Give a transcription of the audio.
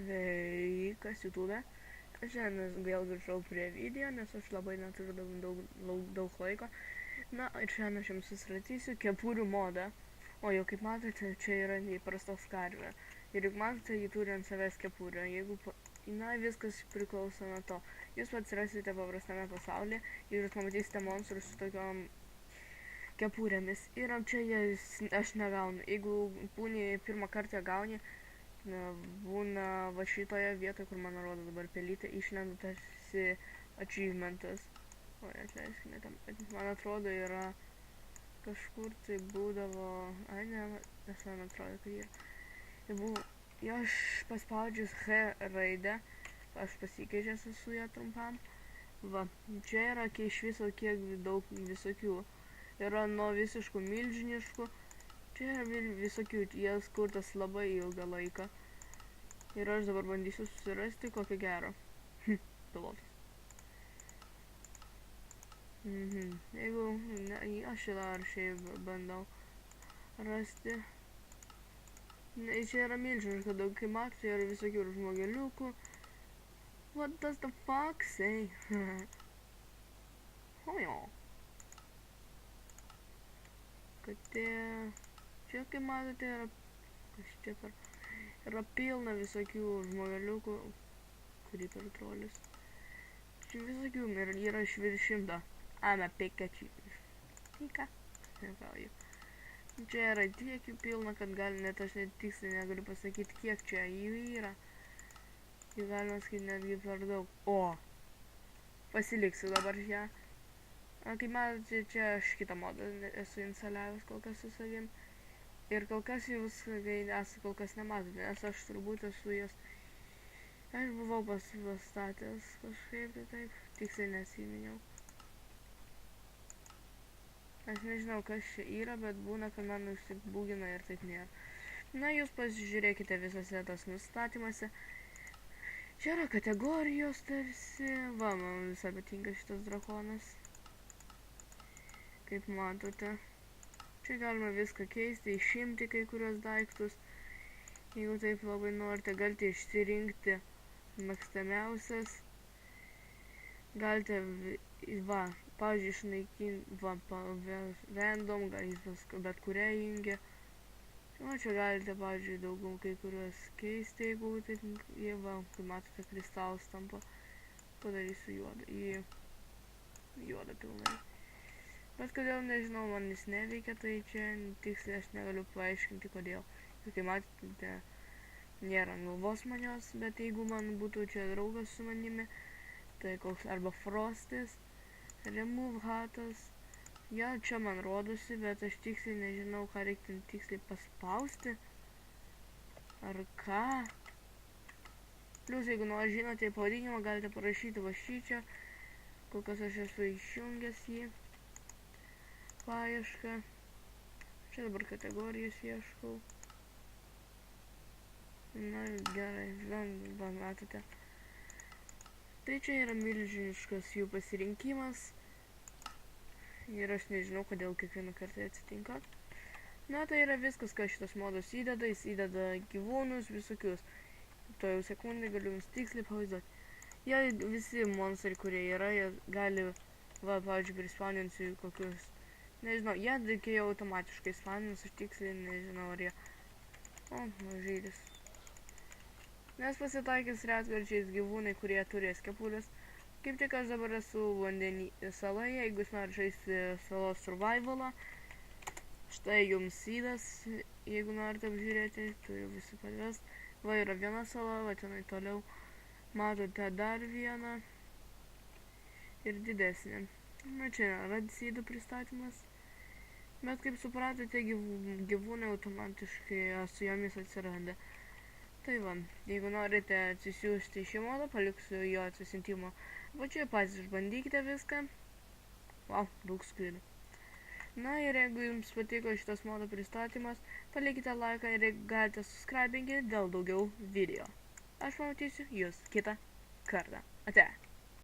Sveikas YouTube. Šiandien vėl grįžau prie video, nes aš labai neturiu daug laiko. Na, ir šiandien aš jums susistatysiu kepurių modą. O jau kaip matote, čia yra neįprastos karvė. Ir juk matote, jį turi ant savęs kepurę. Na, viskas priklauso nuo to. Jūs atsirasite paprastame pasaulyje ir jūs pamatysite monstrus su tokiom kepurėmis. Ir čia aš negaunu. Jeigu būni pirmą kartą gauni, būna va šitoje vietoje, kur man rodo dabar pelytė, išlenda tarsi achievementas. Oi, atleiskime tam, man atrodo yra kažkur tai būdavo, ai ne, nes man atrodo, kad yra. Tai buvo, jo aš paspaudžius H raidę, aš pasikeičiau su ją trumpam. Va, čia yra iš viso kiek daug visokių. Yra nuo visiškų milžiniškų. Čia yra visokių, jas kurtas labai ilgą laiką. Ir aš dabar bandysiu susirasti kokią gerą. Pilotas. Jeigu, ne, aš dar šiaip bandau rasti. Ne, čia yra milžiniška daug, kai matote, yra visokių žmogeliukų. What does the fuck say? Ojo. Katė. Čia, kaip matote, yra pilna visokių žmogeliukų, kurį per trolis. Čia visokių yra iš virš 100. I'm a Pikachu. Pika. Nekauju. Čia yra tiek jų pilna, kad net aš net tiksliai negaliu pasakyti, kiek čia jų yra. Jų galima sakyti netgi per daug. O! Pasiliksiu dabar ją. Kaip matote, čia aš kitą modą esu instaliavęs kol kas su savim. Ir kol kas jūs kol kas nematote, nes aš turbūt esu jas. Aš buvau pastatęs kažkaip tai taip, tiksliai nesiminiau. Aš nežinau, kas čia yra, bet būna, kad man užsibūgina ir taip nėra. Na, jūs pasižiūrėkite visose tas nustatymuose. Čia yra kategorijos tarsi. Va, man visai patinka šitas drakonas. Kaip matote. Čia galima viską keisti, išimti kai kurios daiktus. Jeigu taip labai norite, galite išsirinkti mėgstamiausias. Galite, va, pavyzdžiui, išnaikinti, va, random, bet kurią jungia. O čia galite, pavyzdžiui, daugiau kai kurios keisti, jeigu taip, va, kaip matote, kristalas tampa. Padarysiu juodą pilnai. Bet kodėl, nežinau, man jis neveikia, tai čia tiksliai aš negaliu paaiškinti, kodėl. Ir kaip matėte, nėra galvos manios, bet jeigu man būtų čia draugas su manimi, tai koks arba Frostis, Remove Hatas, ja, čia man rodosi, bet aš tiksliai nežinau, ką reikia tiksliai paspausti, ar ką. Plius, jeigu žinote pavadinimą, galite parašyti va šičia, kol kas aš esu išjungęs jį. Paiešką. Čia dabar kategorijas ieškau. Na, gerai, va, matote. Tai čia yra milžiniškas jų pasirinkimas. Ir aš nežinau, kodėl kiekvieną kartą atsitinka. Na, tai yra viskas, ką šitas modas įdeda. Jis įdeda gyvūnus, visokius. To jau sekundį galiu jums tiksliai pavaizduoti. Jie visi monstrai, kurie yra, jie gali, va, pavyzdžiui, prispauninti kokius. Nežinau, jie reikėjo automatiškai spanins, aš tiksliai nežinau, ar jie... O, mažylis. Nes pasitaikys retkarčiais gyvūnai, kurie turės kepurės. Kaip tik aš dabar esu vandenį saloje, jeigu jūs nori žaisti salos survivalą. Štai jums sydas, jeigu norite apžiūrėti, turiu visi padvest. Va, yra viena sala, va, tenai toliau. Matote dar vieną. Ir didesnė. Na, čia yra sydų pristatymas. Bet kaip supratote, gyvūnai automatiškai su jomis atsiranda. Tai va, jeigu norite atsisiųsti šį modą, paliksiu jo atsisiuntimo. Va čia patys išbandykite viską. Wow, daug skridų. Na ir jeigu jums patiko šitas modo pristatymas, palikite laiką ir galite subscribinti dėl daugiau video. Aš pamatysiu jūs kitą kartą. Ate.